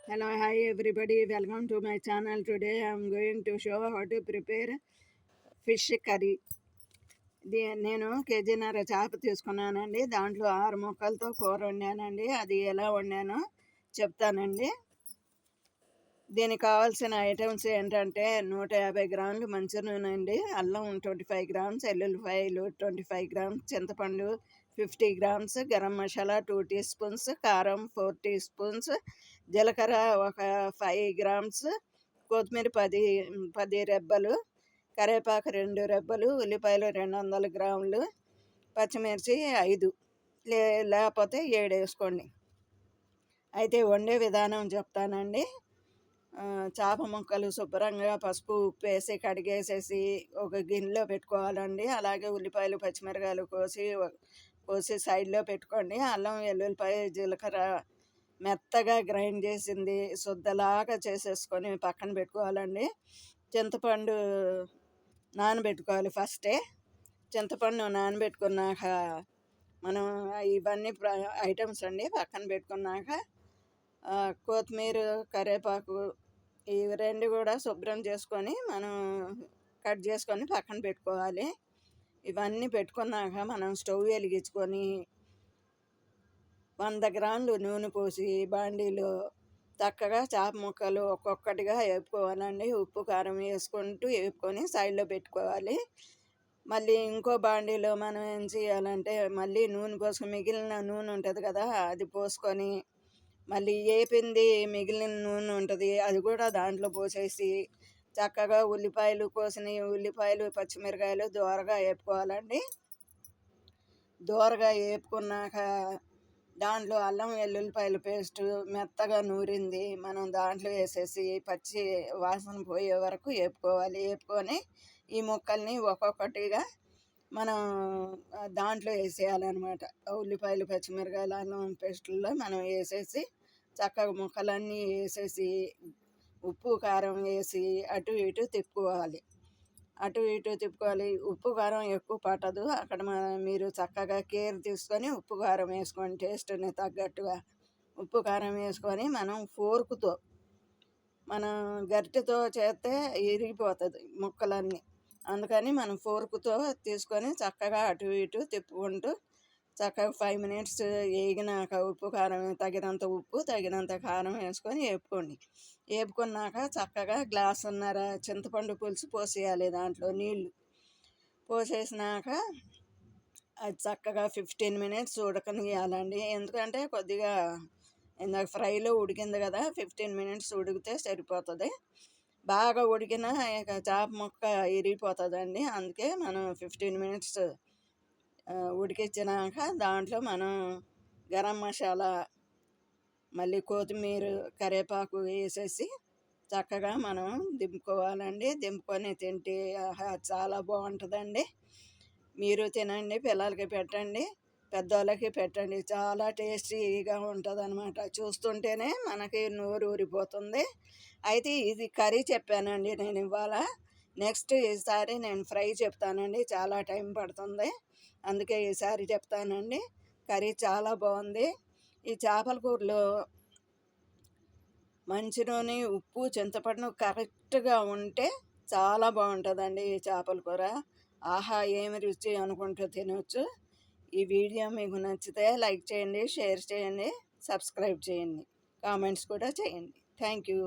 Hello, hi everybody. Welcome to my channel. Today I am going to show how to prepare fish curry. నేను కేజీన్నర చేప తీసుకున్నానండి. దాంట్లో 6 ముక్కలతో కూర వండానండి. అది ఎలా వండానో చెప్తానండి. దీనికి కావాల్సిన ఐటమ్స్ ఏంటంటే 150 గ్రాములు మంచి నూనె అండి, అల్లం 25 గ్రామ్స్, ఎల్లుల్లిపాయలు 25 గ్రామ్స్, చింతపండు 50 grams, garam masala 2 teaspoons, కారం 4 టీ స్పూన్స్, జీలకర్ర ఒక 5 గ్రామ్స్, కొత్తిమీర 10 రెబ్బలు, కరివేపాకు 2 రెబ్బలు, ఉల్లిపాయలు 200 గ్రాములు, పచ్చిమిర్చి 5 లేకపోతే 7 వేసుకోండి. అయితే వండే విధానం చెప్తానండి. చేప ముక్కలు శుభ్రంగా పసుపు ఉప్పు వేసి కడిగేసేసి ఒక గిన్నెలో పెట్టుకోవాలండి. అలాగే ఉల్లిపాయలు పచ్చిమిరకాయలు కోసి సైడ్లో పెట్టుకోండి. అల్లం వెల్లుల్లిపాయ జీలకర్ర మెత్తగా గ్రైండ్ చేసింది శుద్ధలాగా చేసేసుకొని పక్కన పెట్టుకోవాలండి. చింతపండు నానబెట్టుకోవాలి ఫస్టే. చింతపండు నానబెట్టుకున్నాక మనం ఇవన్నీ ఐటమ్స్ అండి పక్కన పెట్టుకున్నాక కొత్తిమీర కరివేపాకు ఇవి 2 కూడా శుభ్రం చేసుకొని మనం కట్ చేసుకొని పక్కన పెట్టుకోవాలి. ఇవన్నీ పెట్టుకున్నాక మనం స్టవ్ వెలిగించుకొని 100 గ్రాములు నూనె పోసి బాండీలో చక్కగా చేప ముక్కలు ఒక్కొక్కటిగా వేపుకోవాలండి. ఉప్పు కారం వేసుకుంటూ వేపుకొని సైడ్లో పెట్టుకోవాలి. మళ్ళీ ఇంకో బాండీలో మనం ఏం చేయాలంటే మళ్ళీ నూనె పోసుకొని మిగిలిన నూనె ఉంటుంది కదా, అది పోసుకొని మళ్ళీ వేపింది మిగిలిన నూనె ఉంటుంది అది కూడా దాంట్లో పోసేసి చక్కగా ఉల్లిపాయలు కోసిన ఉల్లిపాయలు పచ్చిమిరకాయలు దోరగా వేపుకోవాలండి. దోరగా వేపుకున్నాక దాంట్లో అల్లం వెల్లుల్లిపాయల పేస్ట్ మెత్తగా నూరింది మనం దాంట్లో వేసేసి పచ్చి వాసన పోయే వరకు వేపుకోవాలి. వేపుకొని ఈ ముక్కల్ని ఒక్కొక్కటిగా మనం దాంట్లో వేసేయాలన్నమాట. ఉల్లిపాయలు పచ్చిమిరకాయలు అల్లం పేస్టుల్లో మనం వేసేసి చక్కగా ముక్కలన్నీ వేసేసి ఉప్పు కారం వేసి అటు ఇటు తిప్పుకోవాలి. ఉప్పు కారం ఎక్కువ పట్టదు అక్కడ. మీరు చక్కగా కేర్ తీసుకొని ఉప్పు కారం వేసుకొని టేస్ట్ని తగ్గట్టుగా ఉప్పు కారం వేసుకొని మనం ఫోర్క్తో మనం గరిటెతో చేస్తే ఇరిగిపోతుంది ముక్కలన్నీ. అందుకని మనం ఫోర్క్తో తీసుకొని చక్కగా అటు ఇటు తిప్పుకుంటూ చక్కగా 5 మినిట్స్ వేగినాక ఉప్పు కారం తగినంత ఉప్పు తగినంత కారం వేసుకొని వేపుకోండి. వేపుకున్నాక చక్కగా గ్లాసున్నర చింతపండు పులుసు పోసేయాలి. దాంట్లో నీళ్ళు పోసేసినాక అది చక్కగా 15 మినిట్స్ ఉడకనియాలండి. ఎందుకంటే కొద్దిగా ఇందాక ఫ్రైలో ఉడికింది కదా, 15 మినిట్స్ ఉడికితే సరిపోతుంది. బాగా ఉడికినా ఇక చేప ముక్క ఇరిగిపోతుందండి. అందుకే మనం 15 మినిట్స్ ఉడికించినాక దాంట్లో మనం గరం మసాలా మళ్ళీ కొత్తిమీర కరివేపాకు వేసేసి చక్కగా మనం దింపుకోవాలండి. దింపుకొని తింటే చాలా బాగుంటుందండి. మీరు తినండి, పిల్లలకి పెట్టండి, పెద్దవాళ్ళకి పెట్టండి. చాలా టేస్టీగా ఉంటుంది అన్నమాట. చూస్తుంటేనే మనకి నోరు ఊరిపోతుంది. అయితే ఇది కర్రీ చెప్పానండి నేను ఇవాళ. నెక్స్ట్ ఈసారి నేను ఫ్రై చెప్తానండి. చాలా టైం పడుతుంది, అందుకే ఈసారి చెప్తానండి. కర్రీ చాలా బాగుంది. ఈ చేపల కూరలో మంచి నూనె ఉప్పు చింతపండు కరెక్ట్గా ఉంటే చాలా బాగుంటుందండి ఈ చేపల కూర. ఆహా ఏమి రుచి అనుకుంటూ తినవచ్చు. ఈ వీడియో మీకు నచ్చితే లైక్ చేయండి, షేర్ చేయండి, సబ్స్క్రైబ్ చేయండి, కామెంట్స్ కూడా చేయండి. Thank you.